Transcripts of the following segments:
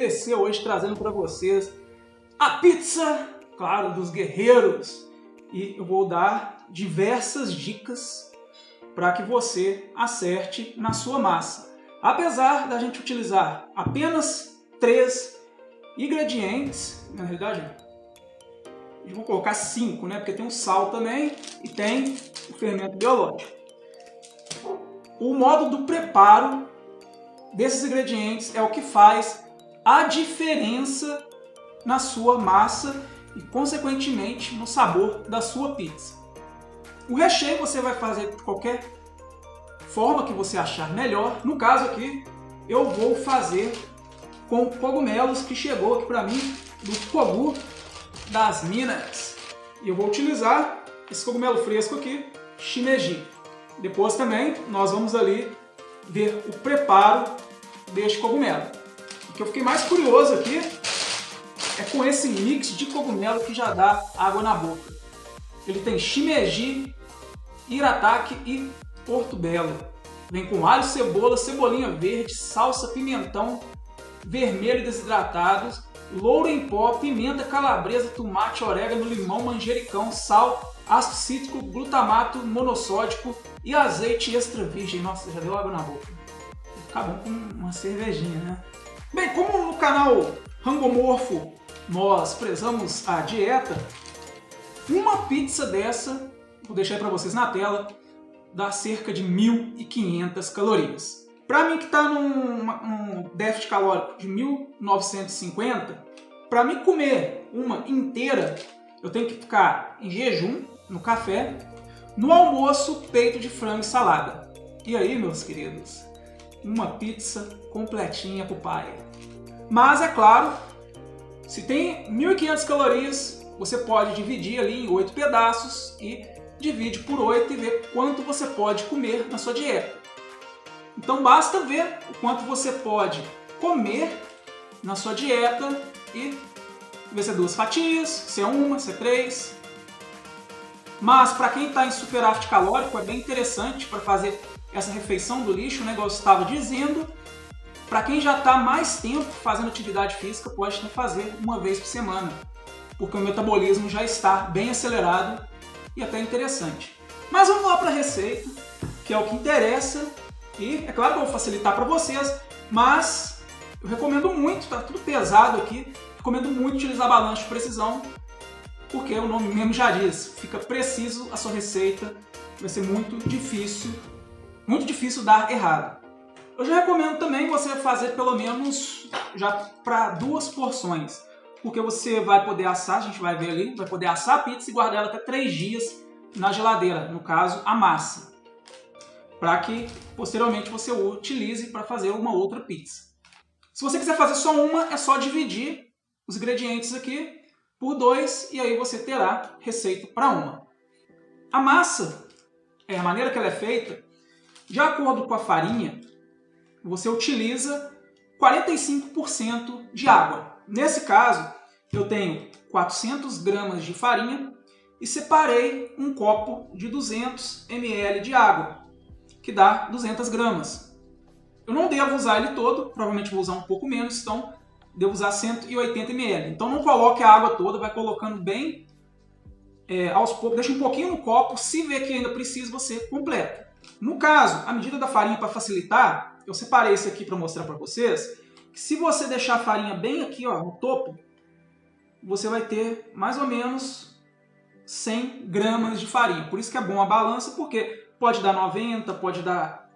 PDC hoje trazendo para vocês a pizza, claro, dos guerreiros. E eu vou dar diversas dicas para que você acerte na sua massa. Apesar da gente utilizar apenas 3 ingredientes, na realidade eu vou colocar 5, né? Porque tem o sal também e tem o fermento biológico. O modo do preparo desses ingredientes é o que faz a diferença na sua massa e, consequentemente, no sabor da sua pizza. O recheio você vai fazer de qualquer forma que você achar melhor. No caso aqui, eu vou fazer com cogumelos que chegou aqui para mim do Kogu das Minas. E eu vou utilizar esse cogumelo fresco aqui, shimeji. Depois também nós vamos ali ver o preparo deste cogumelo. O que eu fiquei mais curioso aqui é com esse mix de cogumelo que já dá água na boca. Ele tem shimeji, irataki e portobello. Vem com alho, cebola, cebolinha verde, salsa, pimentão vermelho desidratados, louro em pó, pimenta, calabresa, tomate, orégano, limão, manjericão, sal, ácido cítrico, glutamato monossódico e azeite extra virgem. Nossa, já deu água na boca. Acabou com uma cervejinha, né? Bem, como no canal Rangomorfo nós prezamos a dieta, uma pizza dessa, vou deixar aí para vocês na tela, dá cerca de 1.500 calorias. Para mim que está num déficit calórico de 1.950, para mim comer uma inteira, eu tenho que ficar em jejum, no café, no almoço, peito de frango e salada. E aí, meus queridos, uma pizza completinha pro pai. Mas, é claro, se tem 1.500 calorias, você pode dividir ali em 8 pedaços e divide por 8 e ver quanto você pode comer na sua dieta. Então basta ver o quanto você pode comer na sua dieta e ver se é 2 fatias, se é 1, se é 3. Mas para quem está em superávit calórico é bem interessante para fazer essa refeição do lixo, né, igual eu estava dizendo. Para quem já está mais tempo fazendo atividade física, pode fazer uma vez por semana, porque o metabolismo já está bem acelerado e até interessante. Mas vamos lá para a receita, que é o que interessa. E é claro que eu vou facilitar para vocês, mas eu recomendo muito, tá tudo pesado aqui, recomendo muito utilizar balança de precisão, porque o nome mesmo já diz, fica preciso a sua receita, vai ser muito difícil dar errado. Eu já recomendo também você fazer pelo menos já para 2 porções, porque você vai poder assar, a gente vai ver ali, vai poder assar a pizza e guardar ela até 3 dias na geladeira, no caso a massa, para que posteriormente você o utilize para fazer uma outra pizza. Se você quiser fazer só uma, é só dividir os ingredientes aqui por 2 e aí você terá receita para uma. A massa, a maneira que ela é feita, de acordo com a farinha, você utiliza 45% de água. Nesse caso, eu tenho 400 gramas de farinha e separei um copo de 200 ml de água, que dá 200 gramas. Eu não devo usar ele todo, provavelmente vou usar um pouco menos, então devo usar 180 ml. Então não coloque a água toda, vai colocando bem aos poucos, deixa um pouquinho no copo, se ver que ainda precisa, você completa. No caso, a medida da farinha para facilitar, eu separei isso aqui para mostrar para vocês, que se você deixar a farinha bem aqui ó, no topo, você vai ter mais ou menos 100 gramas de farinha. Por isso que é bom a balança, porque pode dar 90, pode dar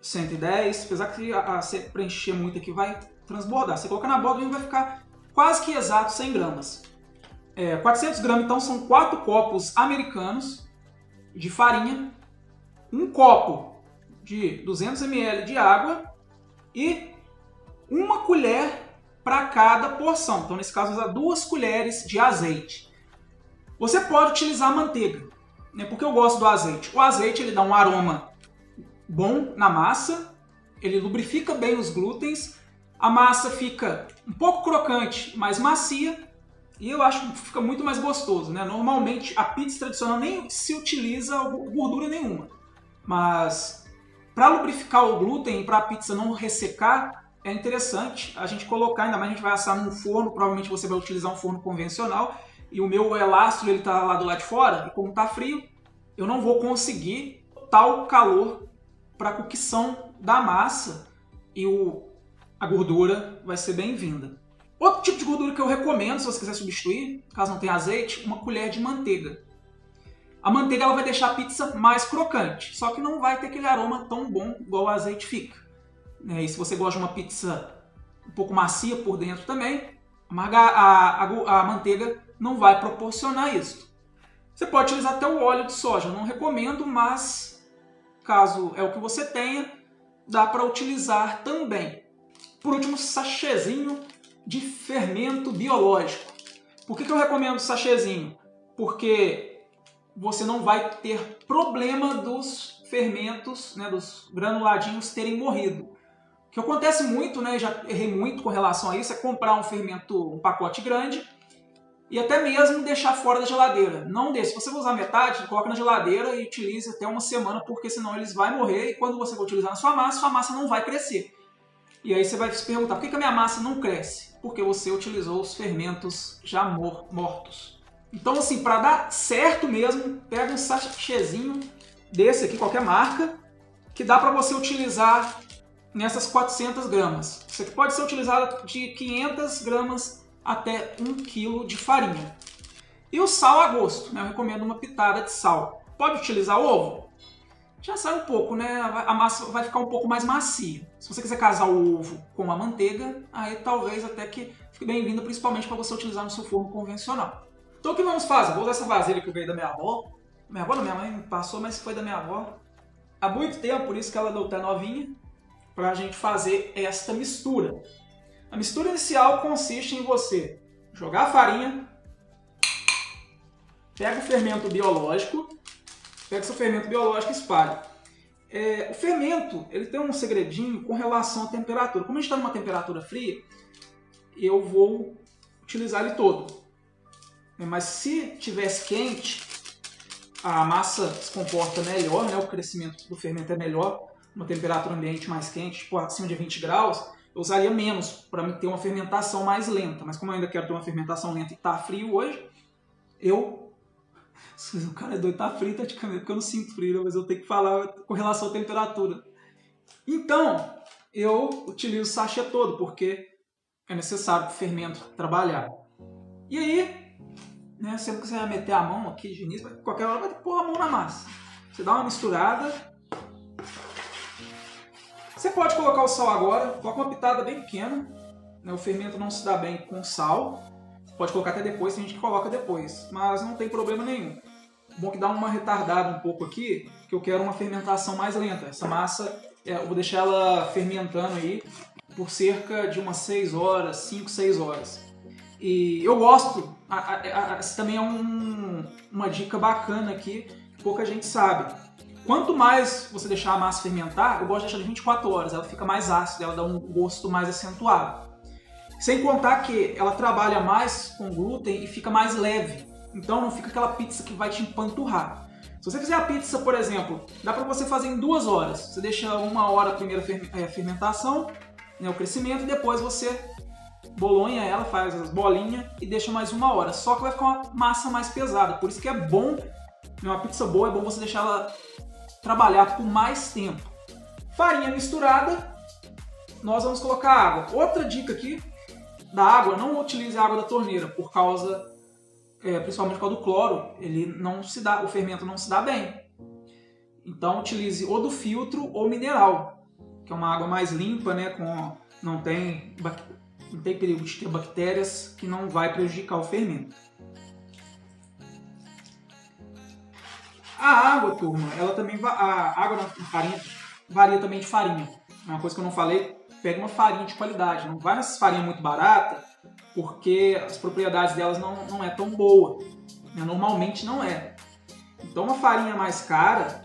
110, apesar que você preencher muito aqui vai transbordar. Você coloca na borda e vai ficar quase que exato 100 gramas. 400 gramas então são 4 copos americanos de farinha, um copo de 200 ml de água e 1 colher para cada porção. Então nesse caso usar 2 colheres de azeite. Você pode utilizar manteiga, né? Porque eu gosto do azeite. O azeite ele dá um aroma bom na massa, ele lubrifica bem os glútens, a massa fica um pouco crocante, mais macia, e eu acho que fica muito mais gostoso, né? Normalmente a pizza tradicional nem se utiliza gordura nenhuma, mas para lubrificar o glúten e para a pizza não ressecar, é interessante a gente colocar, ainda mais a gente vai assar num forno, provavelmente você vai utilizar um forno convencional, e o meu elástico ele tá lá do lado de fora, e como tá frio, eu não vou conseguir tal calor para a cocção da massa e a gordura vai ser bem-vinda. Outro tipo de gordura que eu recomendo, se você quiser substituir, caso não tenha azeite, uma colher de manteiga. A manteiga ela vai deixar a pizza mais crocante, só que não vai ter aquele aroma tão bom igual o azeite fica. E se você gosta de uma pizza um pouco macia por dentro também, a manteiga não vai proporcionar isso. Você pode utilizar até o óleo de soja, eu não recomendo, mas caso é o que você tenha, dá para utilizar também. Por último, sachêzinho de fermento biológico. Por que eu recomendo o sachêzinho? Porque você não vai ter problema dos fermentos, né, dos granuladinhos terem morrido. O que acontece muito, né, já errei muito com relação a isso, é comprar um fermento, um pacote grande, e até mesmo deixar fora da geladeira. Não deixe. Se você vai usar metade, coloca na geladeira e utilize até uma semana, porque senão eles vão morrer, e quando você for utilizar na sua massa não vai crescer. E aí você vai se perguntar, por que a minha massa não cresce? Porque você utilizou os fermentos já mortos. Então, assim, para dar certo mesmo, pega um sachêzinho desse aqui, qualquer marca, que dá para você utilizar nessas 400 gramas. Isso aqui pode ser utilizado de 500 gramas até 1 kg de farinha. E o sal a gosto, né? Eu recomendo uma pitada de sal. Pode utilizar ovo? Já sai um pouco, né? A massa vai ficar um pouco mais macia. Se você quiser casar o ovo com a manteiga, aí talvez até que fique bem-vindo, principalmente para você utilizar no seu forno convencional. Então o que vamos fazer? Vou usar essa vasilha que eu ganhei da minha avó. Minha avó não, minha mãe me passou, mas foi da minha avó. Há muito tempo, por isso que ela deu até novinha, para a gente fazer esta mistura. A mistura inicial consiste em você jogar a farinha, pega o fermento biológico, pega seu fermento biológico e espalha. O fermento ele tem um segredinho com relação à temperatura. Como a gente está numa temperatura fria, eu vou utilizar ele todo. Mas se tivesse quente, a massa se comporta melhor, né? O crescimento do fermento é melhor, uma temperatura ambiente mais quente, tipo acima de 20 graus, eu usaria menos para ter uma fermentação mais lenta. Mas como eu ainda quero ter uma fermentação lenta e está frio hoje, o cara é doido, tá frio praticamente, porque eu não sinto frio, mas eu tenho que falar com relação à temperatura. Então, eu utilizo o sachê todo, porque é necessário para o fermento trabalhar. E aí, né, sempre que você vai meter a mão aqui de início, qualquer hora vai ter que pôr a mão na massa. Você dá uma misturada. Você pode colocar o sal agora, coloca uma pitada bem pequena, né, o fermento não se dá bem com sal. Pode colocar até depois, tem gente que coloca depois, mas não tem problema nenhum. Bom que dá uma retardada um pouco aqui, que eu quero uma fermentação mais lenta. Essa massa, eu vou deixar ela fermentando aí por cerca de umas 6 horas, 5, 6 horas. E eu gosto, essa também é uma dica bacana aqui, que pouca gente sabe. Quanto mais você deixar a massa fermentar, eu gosto de deixar de 24 horas, ela fica mais ácida, ela dá um gosto mais acentuado. Sem contar que ela trabalha mais com glúten e fica mais leve. Então não fica aquela pizza que vai te empanturrar. Se você fizer a pizza, por exemplo, dá para você fazer em 2 horas. Você deixa 1 hora a primeira fermentação, né, o crescimento, e depois você bolonha ela, faz as bolinhas e deixa mais 1 hora. Só que vai ficar uma massa mais pesada. Por isso que é bom, uma pizza boa, é bom você deixar ela trabalhar por mais tempo. Farinha misturada, nós vamos colocar água. Outra dica aqui da água, não utilize a água da torneira, por causa, principalmente por causa do cloro, ele não se dá, o fermento não se dá bem. Então utilize ou do filtro ou mineral, que é uma água mais limpa, né, não tem perigo de ter bactérias, que não vai prejudicar o fermento. A água, turma, a água na farinha varia também de farinha. É uma coisa que eu não falei. Pega uma farinha de qualidade, não vai nessas farinhas muito baratas, porque as propriedades delas não é tão boa, né? Normalmente não é. Então uma farinha mais cara,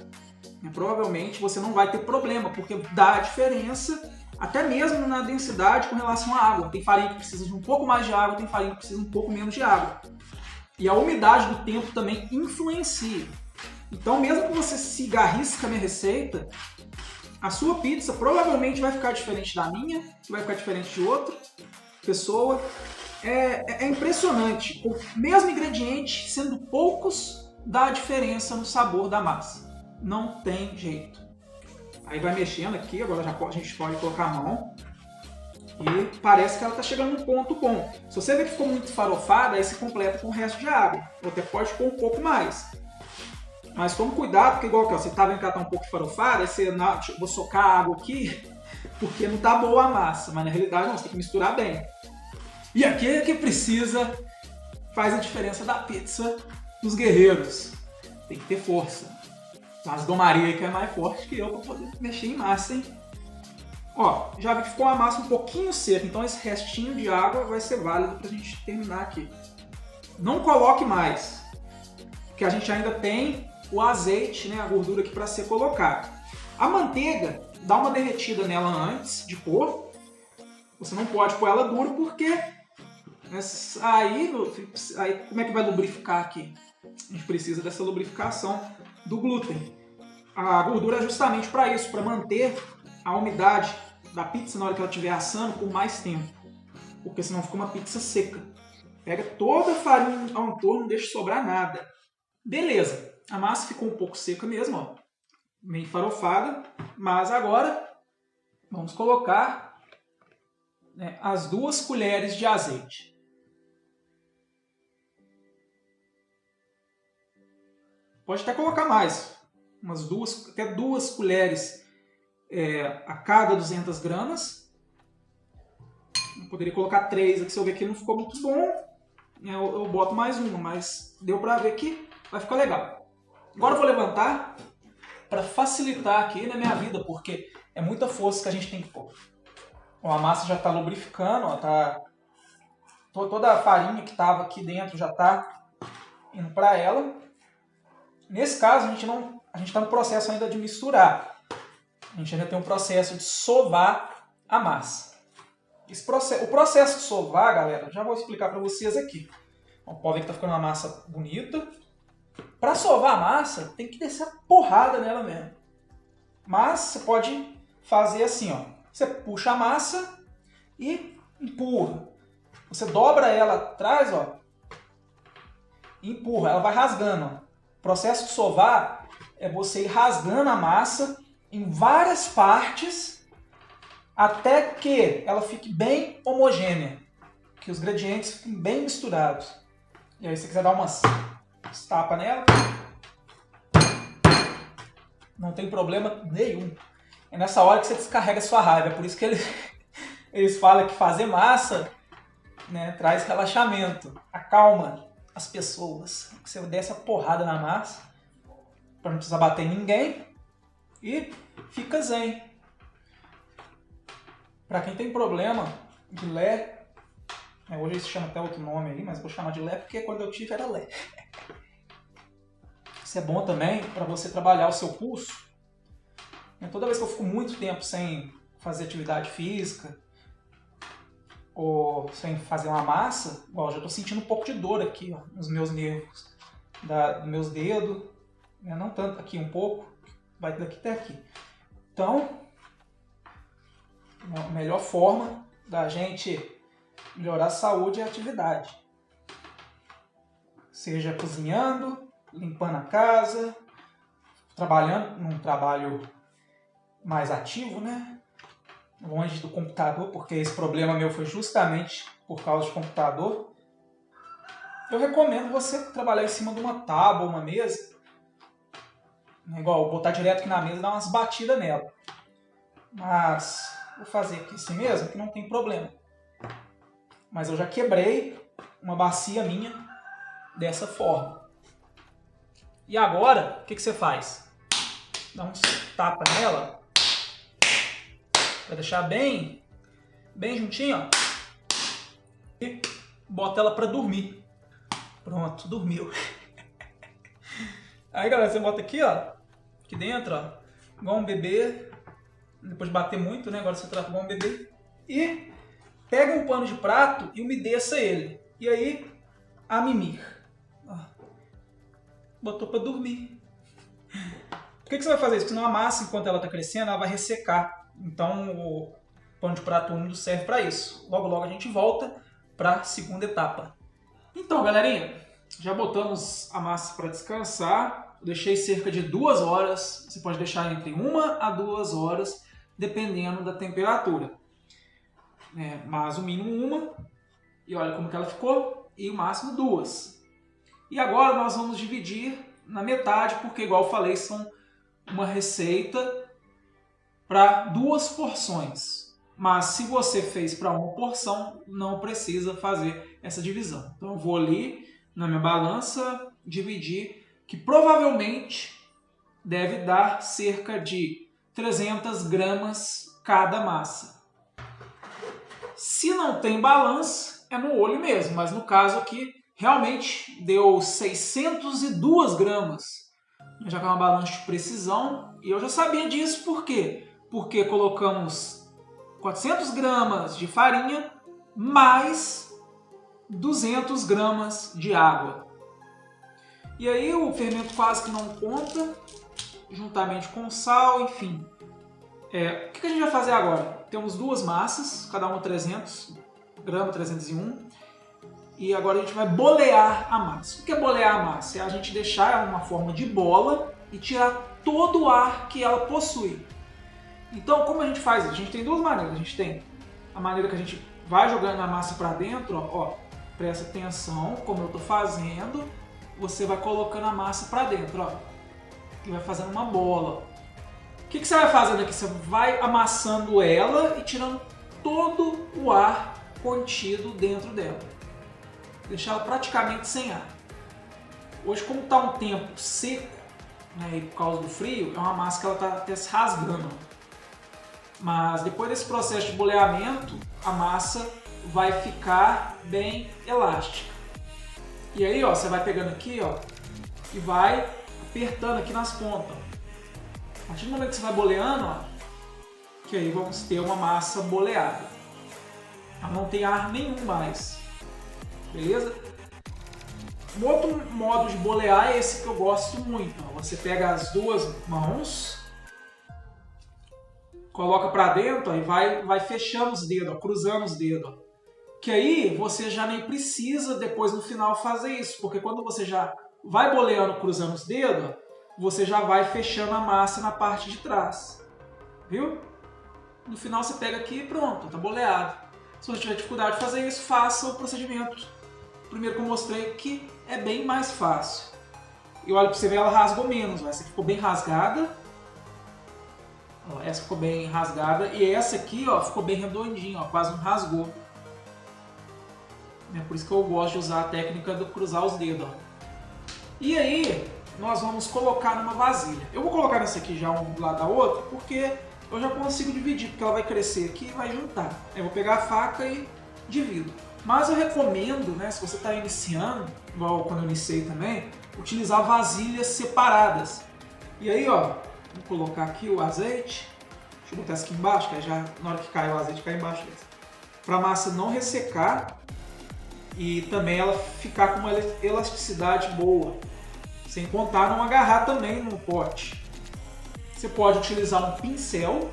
né, provavelmente você não vai ter problema, porque dá a diferença até mesmo na densidade com relação à água. Tem farinha que precisa de um pouco mais de água, tem farinha que precisa de um pouco menos de água. E a umidade do tempo também influencia. Então mesmo que você siga a risca a minha receita, A sua pizza provavelmente vai ficar diferente da minha, vai ficar diferente de outra pessoa. É impressionante. O mesmo ingrediente, sendo poucos, dá diferença no sabor da massa. Não tem jeito. Aí vai mexendo aqui, agora a gente pode colocar a mão. E parece que ela está chegando num ponto bom. Se você ver que ficou muito farofada, aí você completa com o resto de água. Ou até pode pôr um pouco mais. Mas tome cuidado, porque igual que ó, você tá vendo que ela tá um pouco farofada, aí você, vou socar a água aqui, porque não tá boa a massa. Mas na realidade não, você tem que misturar bem. E aqui é que precisa, faz a diferença da pizza dos guerreiros. Tem que ter força. Mas Dom Maria que é mais forte que eu para poder mexer em massa, hein? Ó, já vi que ficou a massa um pouquinho seca, então esse restinho de água vai ser válido pra gente terminar aqui. Não coloque mais, porque a gente ainda tem o azeite, né, a gordura aqui para ser colocada. A manteiga, dá uma derretida nela antes de pôr. Você não pode pôr ela dura porque aí como é que vai lubrificar aqui? A gente precisa dessa lubrificação do glúten. A gordura é justamente para isso, para manter a umidade da pizza na hora que ela estiver assando por mais tempo. Porque senão fica uma pizza seca. Pega toda a farinha ao entorno, não deixa sobrar nada. Beleza, a massa ficou um pouco seca mesmo, ó, meio farofada. Mas agora vamos colocar, né, as 2 colheres de azeite. Pode até colocar mais, até 2 colheres a cada 200 gramas. Eu poderia colocar 3 aqui, se eu ver que não ficou muito bom, eu boto mais uma, mas deu pra ver que vai ficar legal. Agora eu vou levantar para facilitar aqui na minha vida, porque é muita força que a gente tem que pôr. Ó, a massa já está lubrificando, ó, toda a farinha que estava aqui dentro já está indo para ela. Nesse caso, a gente está no processo ainda de misturar. A gente ainda tem um processo de sovar a massa. O processo de sovar, galera, já vou explicar para vocês aqui. Ó, pode ver que está ficando uma massa bonita. Para sovar a massa, tem que descer a porrada nela mesmo. Mas você pode fazer assim, ó. Você puxa a massa e empurra. Você dobra ela atrás, ó, e empurra. Ela vai rasgando, ó. O processo de sovar é você ir rasgando a massa em várias partes até que ela fique bem homogênea, que os ingredientes fiquem bem misturados. E aí, se você quiser dar umas tapas nela, não tem problema nenhum. É nessa hora que você descarrega a sua raiva. É por isso que eles falam que fazer massa, né, traz relaxamento, acalma as pessoas. Você desce a porrada na massa para não precisar bater em ninguém e fica zen. Para quem tem problema de Lé, hoje se chama até outro nome aí, mas vou chamar de Lé porque quando eu tive era Lé. Isso é bom também para você trabalhar o seu pulso. Toda vez que eu fico muito tempo sem fazer atividade física ou sem fazer uma massa, ó, já estou sentindo um pouco de dor aqui, ó, nos meus nervos, dos meus dedos, né? Não tanto aqui, um pouco, vai daqui até aqui. Então, a melhor forma da gente melhorar a saúde é a atividade. Seja cozinhando, limpando a casa, trabalhando num trabalho mais ativo, né? Longe do computador, porque esse problema meu foi justamente por causa de computador. Eu recomendo você trabalhar em cima de uma tábua, uma mesa, igual botar direto aqui na mesa e dar umas batidas nela. Mas vou fazer aqui assim mesmo, que não tem problema. Mas eu já quebrei uma bacia minha dessa forma. E agora, o que você faz? Dá uns tapas nela. Vai deixar bem juntinho, ó. E bota ela pra dormir. Pronto, dormiu. Aí, galera, você bota aqui, ó. Aqui dentro, ó. Igual um bebê. Depois de bater muito, né? Agora você trata igual um bebê. E pega um pano de prato e umedeça ele. E aí, a mimir. Ó. Botou pra dormir. Por que você vai fazer isso? Porque senão a massa, enquanto ela está crescendo, ela vai ressecar. Então o pano de prato úmido serve para isso. Logo, logo a gente volta para a segunda etapa. Então, galerinha, já botamos a massa para descansar. Eu deixei cerca de 2 horas. Você pode deixar entre 1 a 2 horas, dependendo da temperatura. Mas o mínimo 1, e olha como que ela ficou, e o máximo 2. E agora nós vamos dividir na metade, porque igual eu falei, são uma receita para 2 porções. Mas se você fez para 1 porção, não precisa fazer essa divisão. Então eu vou ali na minha balança dividir, que provavelmente deve dar cerca de 300 gramas cada massa. Se não tem balança, é no olho mesmo, mas no caso aqui realmente deu 602 gramas. Já que é uma balança de precisão, e eu já sabia disso, por quê? Porque colocamos 400 gramas de farinha mais 200 gramas de água. E aí o fermento quase que não conta, juntamente com sal, enfim. O que a gente vai fazer agora? Temos 2 massas, cada uma 300 gramas, 301. E agora a gente vai bolear a massa. O que é bolear a massa? É a gente deixar ela uma forma de bola e tirar todo o ar que ela possui. Então, como a gente faz isso? A gente tem 2 maneiras. A gente tem a maneira que a gente vai jogando a massa para dentro, ó, presta atenção como eu estou fazendo. Você vai colocando a massa para dentro, ó, e vai fazendo uma bola. O que você vai fazendo aqui? Você vai amassando ela e tirando todo o ar contido dentro dela. Deixar ela praticamente sem ar. Hoje, como está um tempo seco, né, e por causa do frio, é uma massa que ela está até se rasgando. Mas depois desse processo de boleamento, a massa vai ficar bem elástica. E aí, ó, você vai pegando aqui, ó, e vai apertando aqui nas pontas. A partir do momento que você vai boleando, ó, que aí vamos ter uma massa boleada. Ela não tem ar nenhum mais. Beleza? Um outro modo de bolear é esse que eu gosto muito. Ó. Você pega as 2 mãos, coloca para dentro, ó, e vai fechando os dedos, ó, cruzando os dedos. Ó. Que aí você já nem precisa depois no final fazer isso, porque quando você já vai boleando, cruzando os dedos, ó, você já vai fechando a massa na parte de trás. Viu? No final você pega aqui e pronto, tá boleado. Se você tiver dificuldade de fazer isso, faça o procedimento primeiro que eu mostrei, que é bem mais fácil. E olha para você ver, ela rasgou menos. Ó. Essa aqui ficou bem rasgada. Ó, essa ficou bem rasgada. E essa aqui, ó, ficou bem redondinha, ó, quase não rasgou. É por isso que eu gosto de usar a técnica do cruzar os dedos. Ó. E aí, nós vamos colocar numa vasilha. Eu vou colocar nessa aqui já um do lado da outra, porque eu já consigo dividir, porque ela vai crescer aqui e vai juntar. Aí eu vou pegar a faca e divido. Mas eu recomendo, né, se você está iniciando, igual quando eu iniciei também, utilizar vasilhas separadas. E aí, ó, vou colocar aqui o azeite. Deixa eu botar isso aqui embaixo, que aí já na hora que cai o azeite cai embaixo desse. Para a massa não ressecar e também ela ficar com uma elasticidade boa. Sem contar não agarrar também no pote. Você pode utilizar um pincel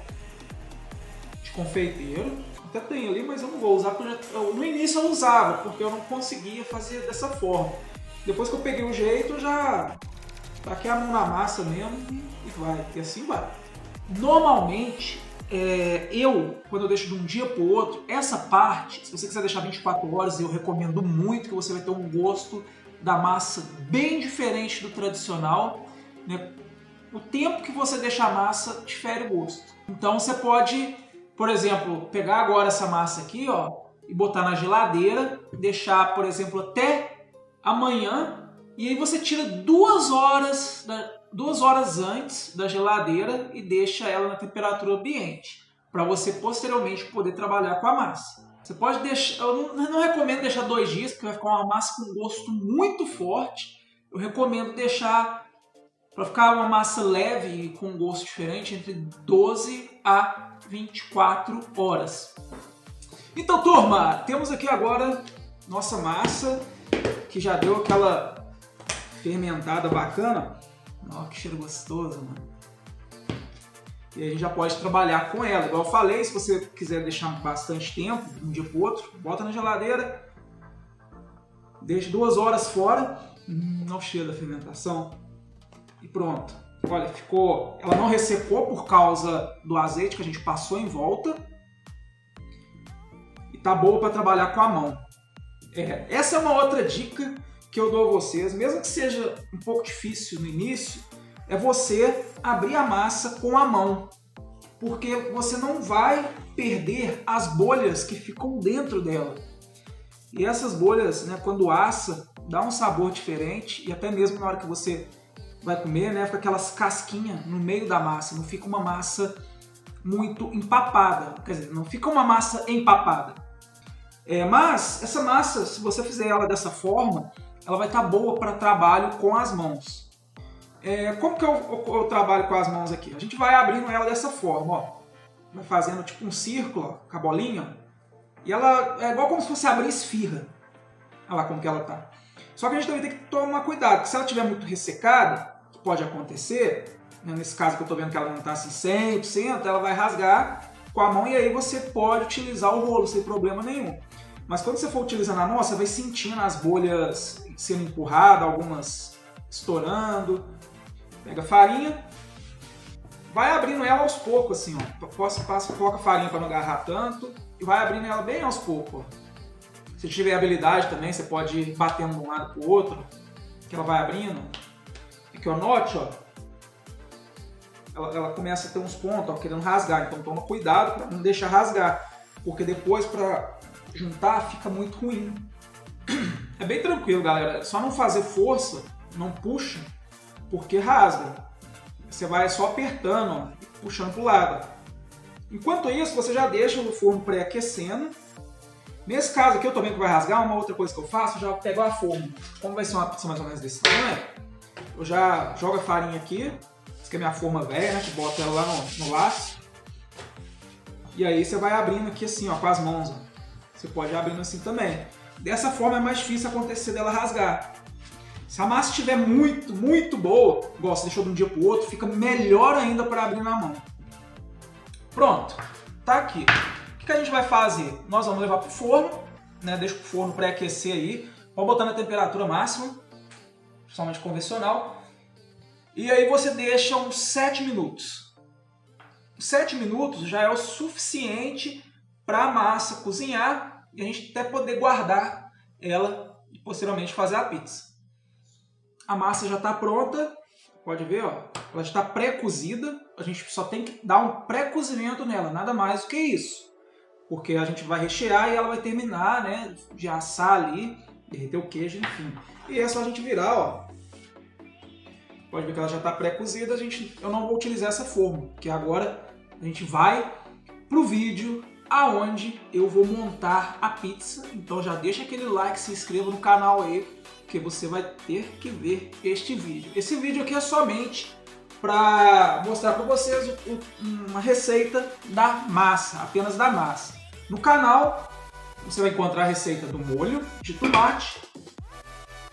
de confeiteiro. Até tem ali, mas eu não vou usar, porque no início eu usava, porque eu não conseguia fazer dessa forma. Depois que eu peguei o jeito, eu já taquei a mão na massa mesmo e vai, e assim vai. Normalmente, quando eu deixo de um dia para o outro, essa parte, se você quiser deixar 24 horas, eu recomendo muito, que você vai ter um gosto da massa bem diferente do tradicional. Né? O tempo que você deixa a massa difere o gosto. Então você pode, por exemplo, pegar agora essa massa aqui, ó, e botar na geladeira, deixar, por exemplo, até amanhã, e aí você tira 2 horas antes da geladeira e deixa ela na temperatura ambiente, para você posteriormente poder trabalhar com a massa. Você pode deixar, eu não recomendo deixar 2 dias, porque vai ficar uma massa com gosto muito forte. Eu recomendo deixar, para ficar uma massa leve e com gosto diferente, entre 12 a 24 horas. Então, turma, temos aqui agora nossa massa, que já deu aquela fermentada bacana. Ó, que cheiro gostoso, mano. E a gente já pode trabalhar com ela. Igual eu falei, se você quiser deixar bastante tempo, um dia para o outro, bota na geladeira, deixa 2 horas fora, não cheira da fermentação e pronto. Olha, ficou, ela não ressecou por causa do azeite que a gente passou em volta e tá boa para trabalhar com a mão. Essa é uma outra dica que eu dou a vocês, mesmo que seja um pouco difícil no início, é você abrir a massa com a mão, porque você não vai perder as bolhas que ficam dentro dela. E essas bolhas, né, quando assa, dá um sabor diferente e até mesmo na hora que você vai comer, né, fica aquelas casquinhas no meio da massa, não fica uma massa muito empapada, quer dizer, não fica uma massa empapada. Mas essa massa, se você fizer ela dessa forma, ela vai estar boa para trabalho com as mãos. Como que eu trabalho com as mãos aqui? A gente vai abrindo ela dessa forma, ó. Vai fazendo tipo um círculo, ó, com a bolinha. E ela é igual como se fosse abrir esfirra. Olha lá como que ela tá. Só que a gente também tem que tomar cuidado, porque se ela estiver muito ressecada, que pode acontecer, né, nesse caso que eu tô vendo que ela não tá assim 100%, ela vai rasgar com a mão e aí você pode utilizar o rolo sem problema nenhum. Mas quando você for utilizar na mão, você vai sentindo as bolhas sendo empurradas, algumas estourando. Pega a farinha, vai abrindo ela aos poucos, assim, ó. Coloca a farinha para não agarrar tanto e vai abrindo ela bem aos poucos, ó. Se tiver habilidade também, você pode ir batendo de um lado para o outro, que ela vai abrindo. Aqui, ó, note, ó. Ela começa a ter uns pontos, ó, querendo rasgar, então toma cuidado para não deixar rasgar, porque depois para juntar fica muito ruim. É bem tranquilo, galera, só não fazer força, não puxa, porque rasga. Você vai só apertando, ó, e puxando para o lado. Enquanto isso, você já deixa o forno pré-aquecendo. Nesse caso aqui, eu tô vendo que vai rasgar, uma outra coisa que eu faço, eu já pego a forma. Como vai ser uma pizza mais ou menos desse tamanho, eu já jogo a farinha aqui. Essa aqui é a minha forma velha, né, que bota ela lá no laço. E aí você vai abrindo aqui assim, ó, com as mãos, ó. Você pode ir abrindo assim também. Dessa forma é mais difícil acontecer dela rasgar. Se a massa estiver muito, muito boa, igual você deixou de um dia para o outro, fica melhor ainda para abrir na mão. Pronto, tá aqui. O que a gente vai fazer? Nós vamos levar para o forno, né? Deixa o forno pré-aquecer aí. Pode botar na temperatura máxima, principalmente convencional. E aí você deixa uns 7 minutos. 7 minutos já é o suficiente para a massa cozinhar e a gente até poder guardar ela e posteriormente fazer a pizza. A massa já está pronta, pode ver, ó, ela já está pré-cozida, a gente só tem que dar um pré-cozimento nela, nada mais do que isso. Porque a gente vai rechear e ela vai terminar, né, de assar ali, derreter o queijo, enfim. E é só a gente virar, ó. Pode ver que ela já está pré-cozida, eu não vou utilizar essa forma, porque agora a gente vai pro vídeo aonde eu vou montar a pizza. Então já deixa aquele like, se inscreva no canal aí, porque você vai ter que ver este vídeo. Esse vídeo aqui é somente para mostrar para vocês uma receita da massa, apenas da massa. No canal você vai encontrar a receita do molho de tomate,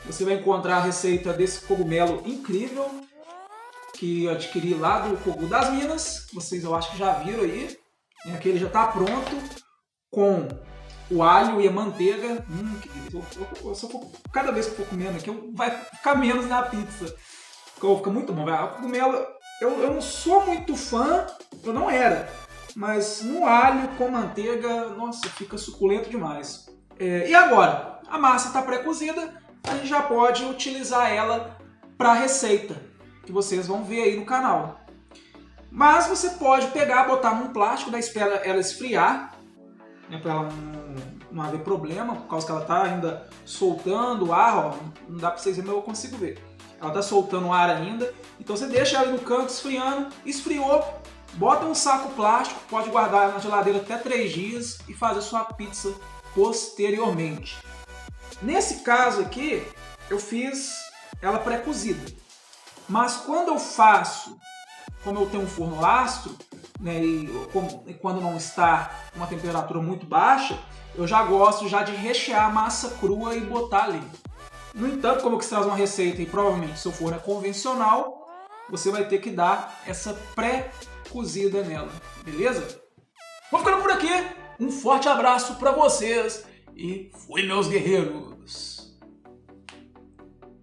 você vai encontrar a receita desse cogumelo incrível que eu adquiri lá do Cogumelo das Minas, vocês eu acho que já viram aí. Aquele já está pronto com o alho e a manteiga. Que delícia. Cada vez que eu for comendo aqui, vai ficar menos na pizza. Fica muito bom. O cogumelo, eu não sou muito fã, eu não era. Mas no alho com manteiga, nossa, fica suculento demais. E agora? A massa está pré-cozida, a gente já pode utilizar ela para a receita, que vocês vão ver aí no canal. Mas você pode pegar, botar num plástico, daí espera ela esfriar, né, para ela não haver problema, por causa que ela está ainda soltando o ar, ó, não dá para vocês verem, mas eu consigo ver. Ela está soltando o ar ainda, então você deixa ela no canto esfriando, esfriou, bota um saco plástico, pode guardar na geladeira até 3 dias e fazer sua pizza posteriormente. Nesse caso aqui, eu fiz ela pré-cozida, mas quando eu faço, como eu tenho um forno lastro, né, e quando não está uma temperatura muito baixa, eu já gosto de rechear a massa crua e botar ali. No entanto, como eu quis trazer uma receita e provavelmente seu forno é convencional, você vai ter que dar essa cozida nela, beleza? Vou ficando por aqui, um forte abraço para vocês e fui, meus guerreiros!